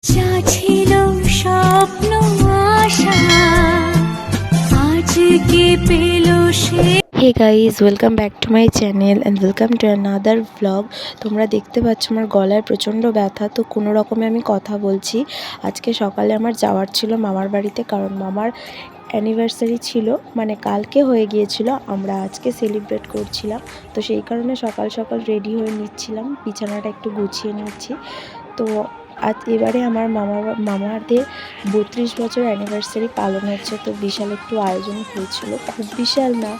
যা ছিল স্বপ্ন আশা আজকে পেল সে। Hey guys, welcome back to my channel and welcome to another vlog. তোমরা দেখতে পাচ্ছ আমার গলায় প্রচণ্ড ব্যথা, তো কোনো রকমে আমি কথা বলছি। আজকে সকালে আমার যাওয়ার ছিল মামার বাড়িতে, কারণ মামার অ্যানিভার্সারি ছিল, মানে কালকে হয়ে গিয়েছিল, আমরা আজকে সেলিব্রেট করছিলাম। তো সেই কারণে সকাল সকাল রেডি হয়ে নিচ্ছিলাম, বিছানাটা একটু গুছিয়ে নিচ্ছি। তো আজ এবারে আমার মামাদের 32 বছর অ্যানিভার্সারি পালন হচ্ছে, তো বিশাল একটু আয়োজন হয়েছিল। খুব বিশাল না,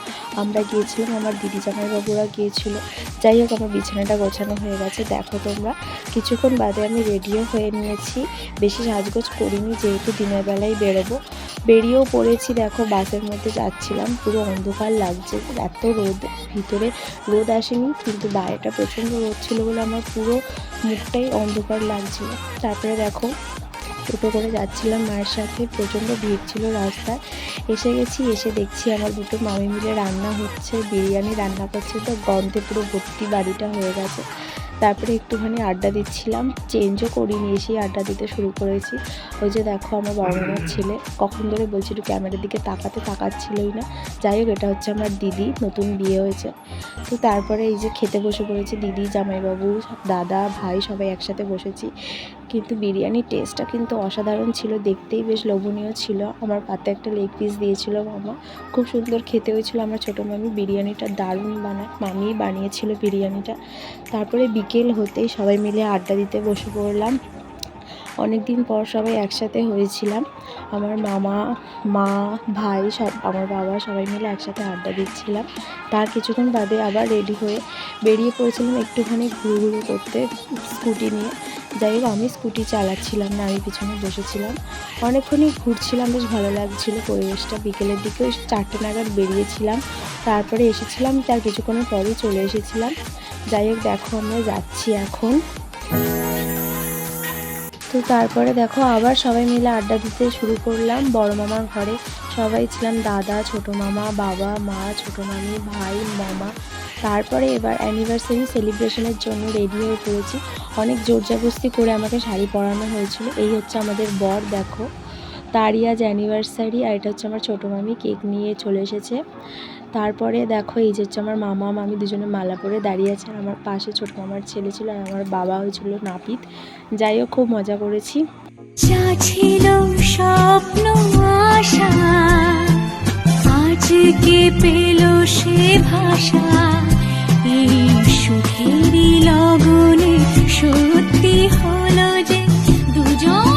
আমরা গিয়েছিলাম, আমার দিদি জামাইবাবুরা গিয়েছিল। যাই হোক, আমার বিছানাটা গোছানো হয়ে গেছে, দেখো তোমরা। কিছুক্ষণ বাদে আমি রেডিও হয়ে নিয়েছি, বেশি সাজগোজ করিনি, যেহেতু দিনের বেলায় বেরিয়েও পড়েছি। দেখো, বাসের মধ্যে যাচ্ছিলাম, পুরো অন্ধকার লাগছে, এত রোদ, ভিতরে রোদ আসেনি, কিন্তু বাইরেটা প্রচণ্ড রোদ ছিল বলে আমার পুরো মুখটাই অন্ধকার লাগছিল। তারপরে দেখো, টোটো করে যাচ্ছিলাম মায়ের সাথে, প্রচণ্ড ভিড় ছিল রাস্তায়। এসে দেখছি আমার দুটো মামি মিলে রান্না হচ্ছে, বিরিয়ানি রান্না করছে, তো গন্ধে পুরো ভর্তি বাড়িটা হয়ে গেছে। তারপরে একটুখানি আড্ডা দিচ্ছিলাম, চেঞ্জও করিনি, এসেই আড্ডা দিতে শুরু করেছি। ওই যে দেখো, আমার বড় মামার ছেলে কখন ধরে বলছি একটু ক্যামেরার দিকে তাকাচ্ছিলই না। যাই হোক, এটা হচ্ছে আমার দিদি, নতুন বিয়ে হয়েছে। তো তারপরে এই যে খেতে বসে পড়েছি, দিদি, জামাইবাবু, দাদা, ভাই সবাই একসাথে বসেছি। কিন্তু বিরিয়ানির টেস্টটা কিন্তু অসাধারণ ছিল, দেখতেই বেশ লোভনীয় ছিল। আমার পাতে একটা লেগ পিস দিয়েছিল মামা, খুব সুন্দর খেতে হয়েছিল। আমার ছোটো মামি বিরিয়ানিটা দারুণ বানায়, মামিই বানিয়েছিল বিরিয়ানিটা। তারপরে বিকেল হতেই সবাই মিলে আড্ডা দিতে বসে পড়লাম। অনেক দিন পর সবাই একসাথে হয়েছিলাম, আমার মামা, মা, ভাই, সব, আমার বাবা, সবাই মিলে একসাথে আড্ডা দিচ্ছিলাম। তার কিছুক্ষণ বাদে আবার রেডি হয়ে বেরিয়ে পড়েছিলাম একটুখানি ঘুরঘুরু করতে স্কুটি নিয়ে। যাই হোক, আমি স্কুটি চালাচ্ছিলাম না, আমি পিছনে বসেছিলাম। অনেকক্ষণই ঘুরছিলাম, বেশ ভালো লাগছিল পরিবেশটা। বিকেলের দিকে ওই 4টে নাগাদ বেরিয়েছিলাম, তারপরে এসেছিলাম, তার কিছুক্ষণের পরেই চলে এসেছিলাম। যাই হোক, দেখো আমরা যাচ্ছি এখন। তো তারপরে দেখো, আবার সবাই মিলে আড্ডা দিতে শুরু করলাম বড় মামার ঘরে। সবাই ছিলাম, দাদা, ছোটো মামা, বাবা, মা, ছোটো মামি, ভাই, মামা। তারপরে এবার অ্যানিভার্সারি সেলিব্রেশনের জন্য রেডি হয়ে পড়েছি। অনেক জোরজবস্তি করে আমাকে শাড়ি পরানো হয়েছিল। এই হচ্ছে আমাদের বর, দেখো, তারই আজ অ্যানিভার্সারি। আর এটা হচ্ছে আমার ছোটো মামি, কেক নিয়ে চলে এসেছে। তারপরে দেখো, এই যে হচ্ছে আমার মামা মামি, দুজনে মালা পরে দাঁড়িয়ে আছে। আমার পাশে ছোটো মামার ছেলে ছিল, আর আমার বাবা হয়েছিল নাপিত। যাই হোক, খুব মজা করেছি। যা ছিল স্বপ্ন আশা আজকে পেল সে ভাষা। এই সুখেরই লগনে সত্যি হলো যে দুজন।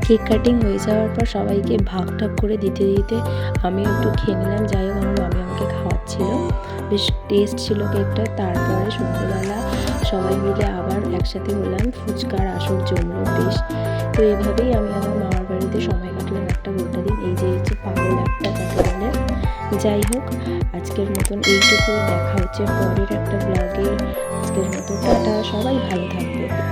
কেক কাটিং হয়ে যাওয়ার পর সবাইকে ভাগ করে দিতে দিতে আমিও একটু খেয়ে নিলাম। যাই হোক, আমার মামি আমাকে খাওয়াচ্ছিল, বেশ টেস্ট ছিল কেকটা। তারপরে সন্ধ্যেবেলা সবাই মিলে আবার একসাথে হলাম, ফুচকার আসর জমলো বেশ। তো এইভাবেই আমি আমার মামার বাড়িতে সময় কাটলাম একটা গোটা দিন। এই যে হচ্ছে পাগল একটা যাকে বলে। যাই হোক, আজকের মতন এইটুকুই, দেখা হচ্ছে পরের একটা ব্লগে। আজকের মতো টাটা, সবাই ভালো থাকবে।